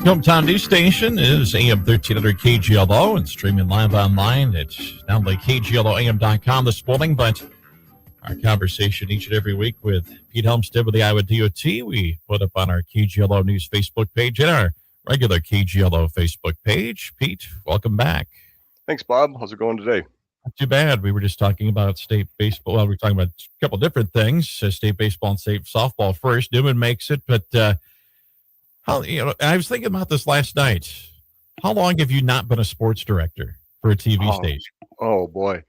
Hometown news station is AM 1300 KGLO and streaming live online at not only KGLOAM.com this morning, but our conversation each and every week with Pete Hjelmstad with the Iowa DOT. We put up on our KGLO News Facebook page and our regular KGLO Facebook page. Pete, welcome back. Thanks, Bob. How's it going today? Not too bad. We were just talking about state baseball. Well, we were talking about a couple different things, state baseball and state softball first. Newman makes it, but I was thinking about this last night. How long have you not been a sports director for a TV station? Oh boy.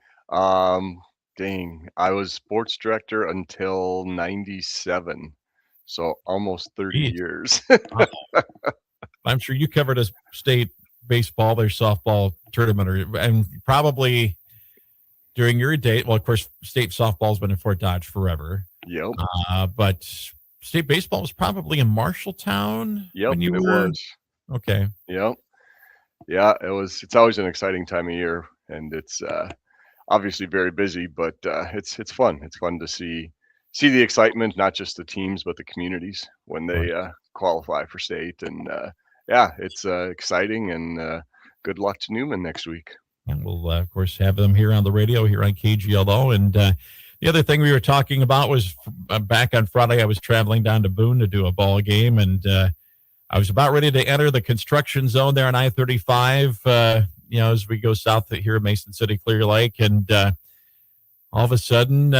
Dang. I was sports director until 97. So almost 30 years. I'm sure you covered a state baseball or softball tournament, and probably during your day. Well, of course, state softball's been in Fort Dodge forever. Yep. But state baseball was probably in Marshalltown. Yep, when you it were. was. Okay. Yep. Yeah, it was. It's always an exciting time of year, and it's obviously very busy, but it's fun. It's fun to see the excitement, not just the teams, but the communities when they qualify for state. And yeah, it's exciting. And good luck to Newman next week. And we'll of course have them here on the radio here on KGLO. And the other thing we were talking about was back on Friday, I was traveling down to Boone to do a ball game, and I was about ready to enter the construction zone there on I-35, as we go south here in Mason City, Clear Lake, and all of a sudden,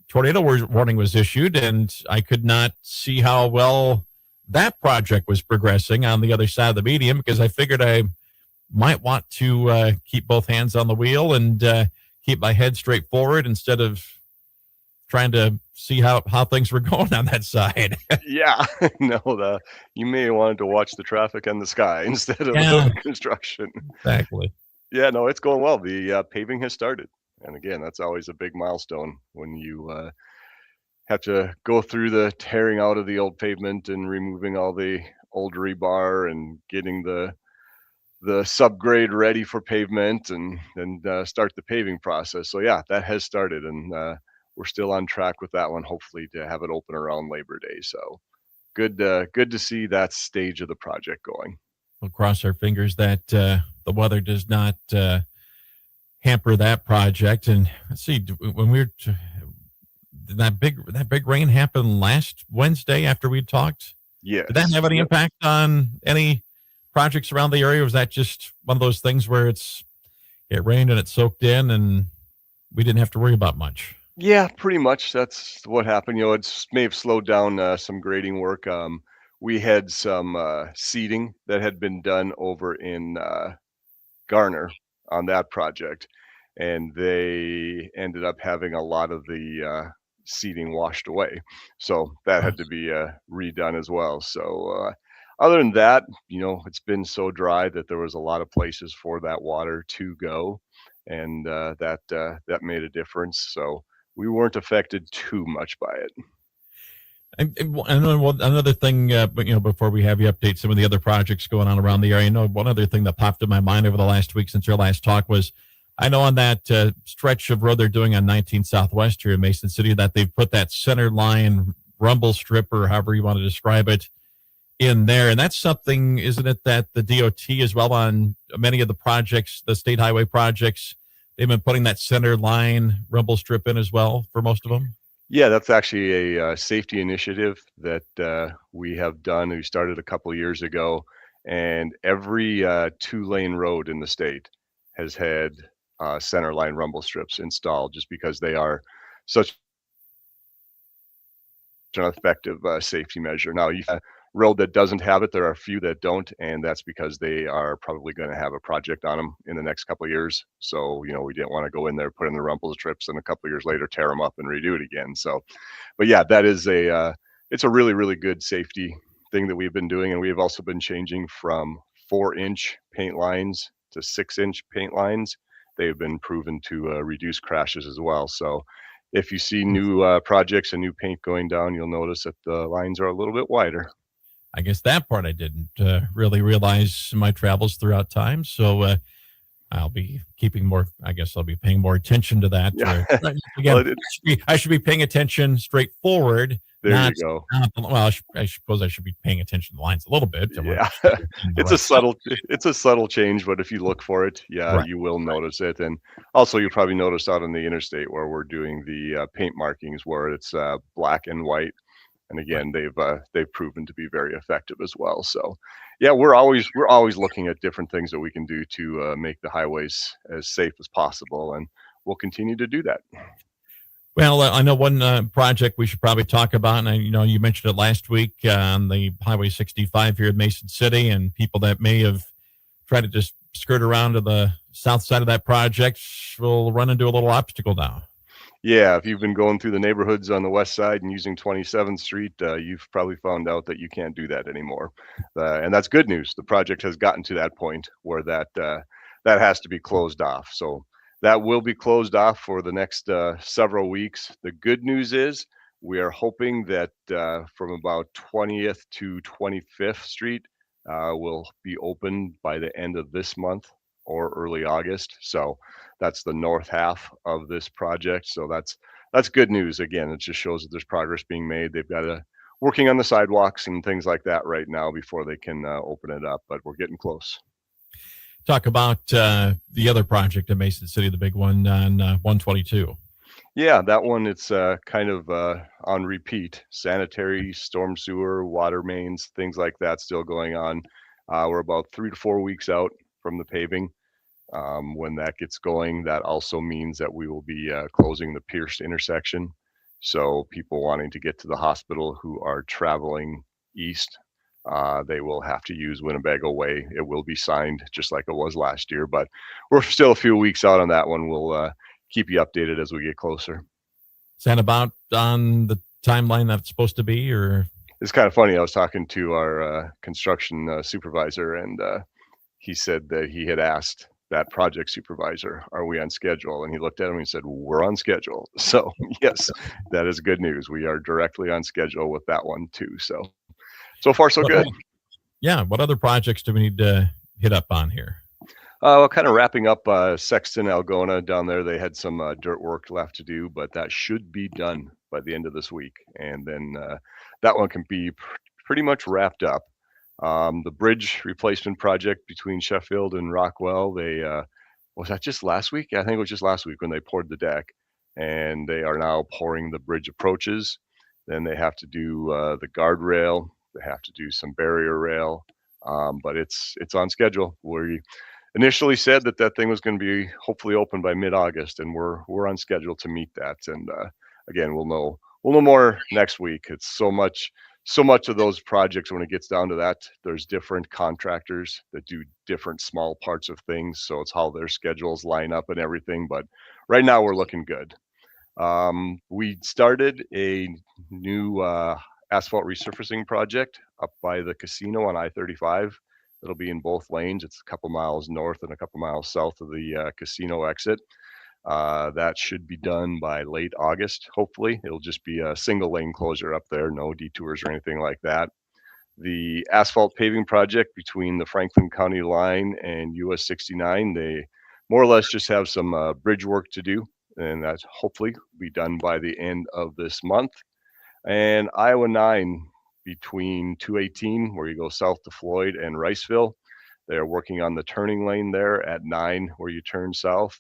tornado warning was issued, and I could not see how well that project was progressing on the other side of the median, because I figured I might want to keep both hands on the wheel and keep my head straight forward instead of trying to see how things were going on that side. Yeah, no, you may want to watch the traffic and the sky instead of the construction. Exactly. Yeah, no, it's going well. The paving has started. And again, that's always a big milestone when you have to go through the tearing out of the old pavement and removing all the old rebar and getting the subgrade ready for pavement and start the paving process. So yeah, that has started, and we're still on track with that one, hopefully to have it open around Labor Day. So good to see that stage of the project going. We'll cross our fingers that the weather does not hamper that project. And let's see, when that big rain happened last Wednesday after we talked. Yes. Did that have any impact on any projects around the area? Or was that just one of those things where it rained and it soaked in and we didn't have to worry about much? Yeah, pretty much. That's what happened. It may have slowed down some grading work. We had some seeding that had been done over in Garner on that project, and they ended up having a lot of the seeding washed away. So that had to be redone as well. So other than that, it's been so dry that there was a lot of places for that water to go, and that made a difference. So we weren't affected too much by it. And another thing, before we have you update some of the other projects going on around the area, one other thing that popped in my mind over the last week since our last talk was, I know on that stretch of road they're doing on 19 Southwest here in Mason City that they've put that center line rumble strip, or however you want to describe it, in there. And that's something, isn't it, that the DOT as well on many of the projects, the state highway projects, they've been putting that center line rumble strip in as well for most of them? Yeah, that's actually a safety initiative that we have done. We started a couple of years ago, and every 2-lane road in the state has had center line rumble strips installed, just because they are such an effective safety measure. Now, you have a road that doesn't have it. There are a few that don't, and that's because they are probably going to have a project on them in the next couple of years. So, we didn't want to go in there, put in the rumble strips, and a couple of years later tear them up and redo it again. So, but yeah, that is it's a really, really good safety thing that we've been doing. And we have also been changing from 4-inch paint lines to 6-inch paint lines. They have been proven to reduce crashes as well. So if you see new projects and new paint going down, you'll notice that the lines are a little bit wider. I guess that part I didn't really realize in my travels throughout time. So I'll be I'll be paying more attention to that. Yeah. Again, I should be paying attention straight forward, There you go. Well, I suppose I should be paying attention to the lines a little bit. I want to Yeah, make sure they're in the right zone. it's a subtle change, but if you look for it, yeah, Right. you will notice it. And also, you'll probably notice out on the interstate where we're doing the paint markings, where it's black and white. And Right. again, they've proven to be very effective as well. So, yeah, we're always looking at different things that we can do to make the highways as safe as possible, and we'll continue to do that. Well, I know one project we should probably talk about, and you mentioned it last week on the Highway 65 here in Mason City, and people that may have tried to just skirt around to the south side of that project will run into a little obstacle now. Yeah, if you've been going through the neighborhoods on the west side and using 27th Street, you've probably found out that you can't do that anymore, and that's good news. The project has gotten to that point where that has to be closed off. So that will be closed off for the next several weeks. The good news is we are hoping that from about 20th to 25th Street will be open by the end of this month or early August. So that's the north half of this project. So that's good news. Again, it just shows that there's progress being made. They've got working on the sidewalks and things like that right now before they can open it up, but we're getting close. Talk about the other project in Mason City, the big one on 122. Yeah, that one, it's kind of on repeat. Sanitary, storm sewer, water mains, things like that still going on. We're about 3 to 4 weeks out from the paving. When that gets going, that also means that we will be closing the Pierce intersection. So people wanting to get to the hospital who are traveling east, they will have to use Winnebago Way. It will be signed just like it was last year, but we're still a few weeks out on that one. We'll keep you updated as we get closer. Is that about on the timeline that it's supposed to be, or? It's kind of funny. I was talking to our construction supervisor, and he said that he had asked that project supervisor, "Are we on schedule?" And he looked at him and he said, "We're on schedule." So yes, that is good news. We are directly on schedule with that one too. So far so good. Yeah. What other projects do we need to hit up on here? We're kind of wrapping up Sexton, Algona down there. They had some dirt work left to do, but that should be done by the end of this week. And then that one can be pretty much wrapped up. The bridge replacement project between Sheffield and Rockwell, they was that just last week? I think it was just last week when they poured the deck, and they are now pouring the bridge approaches. Then they have to do the guardrail. They have to do some barrier rail, but it's on schedule. We initially said that thing was going to be hopefully open by mid-August, and we're on schedule to meet that. And again, we'll know more next week. It's so much of those projects, when it gets down to that, there's different contractors that do different small parts of things, so it's how their schedules line up and everything. But right now we're looking good. We started a new asphalt resurfacing project up by the casino on I-35. It'll be in both lanes. It's a couple miles north and a couple miles south of the casino exit. That should be done by late August, hopefully. It'll just be a single lane closure up there, no detours or anything like that. The asphalt paving project between the Franklin County line and US 69, they more or less just have some bridge work to do, and that hopefully will be done by the end of this month. And Iowa 9 between 218, where you go south to Floyd, and Riceville, they're working on the turning lane there at 9 where you turn south.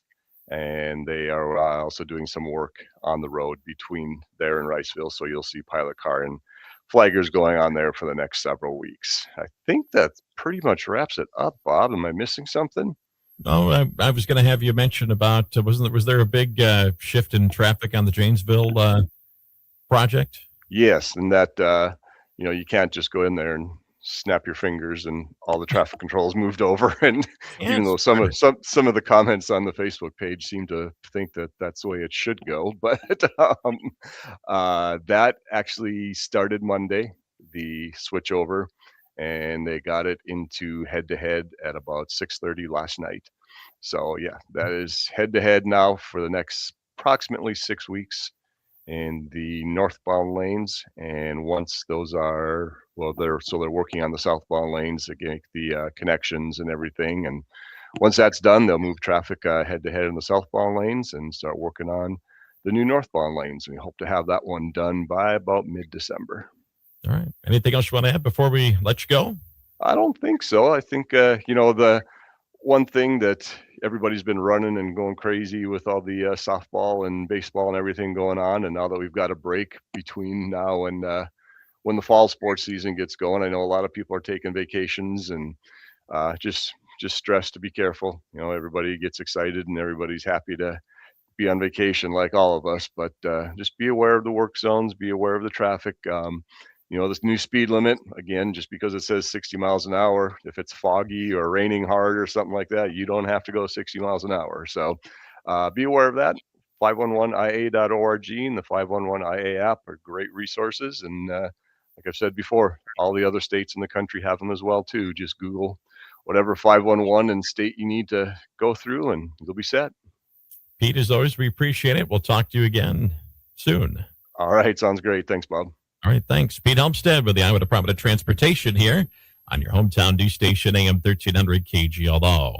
And they are also doing some work on the road between there and Riceville. So you'll see pilot car and flaggers going on there for the next several weeks. I think that pretty much wraps it up, Bob. Am I missing something? Oh, I was going to have you mention about, was there a big shift in traffic on the Janesville project? Yes, and that you can't just go in there and snap your fingers and all the traffic controls moved over. And even though some of the comments on the Facebook page seem to think that that's the way it should go, but that actually started Monday, the switchover, and they got it into head-to-head at about 6:30 last night. So yeah, that is head-to-head now for the next approximately 6 weeks in the northbound lanes. And once those are, well, they're working on the southbound lanes again, the connections and everything. And once that's done, they'll move traffic head to head in the southbound lanes and start working on the new northbound lanes. We hope to have that one done by about mid-December. All right. Anything else you want to add before we let you go? I don't think so. I think, the one thing that everybody's been running and going crazy with all the softball and baseball and everything going on. And now that we've got a break between now and when the fall sports season gets going, I know a lot of people are taking vacations and just stressed to be careful. Everybody gets excited and everybody's happy to be on vacation like all of us, but just be aware of the work zones, be aware of the traffic. This new speed limit, again, just because it says 60 miles an hour, if it's foggy or raining hard or something like that, you don't have to go 60 miles an hour. So be aware of that. 511ia.org and the 511ia app are great resources. And like I've said before, all the other states in the country have them as well, too. Just Google whatever 511 and state you need to go through, and you'll be set. Pete, as always, we appreciate it. We'll talk to you again soon. All right. Sounds great. Thanks, Bob. All right. Thanks. Pete Hjelmstad with the Iowa Department of Transportation here on your hometown news station, AM 1300 KGLO.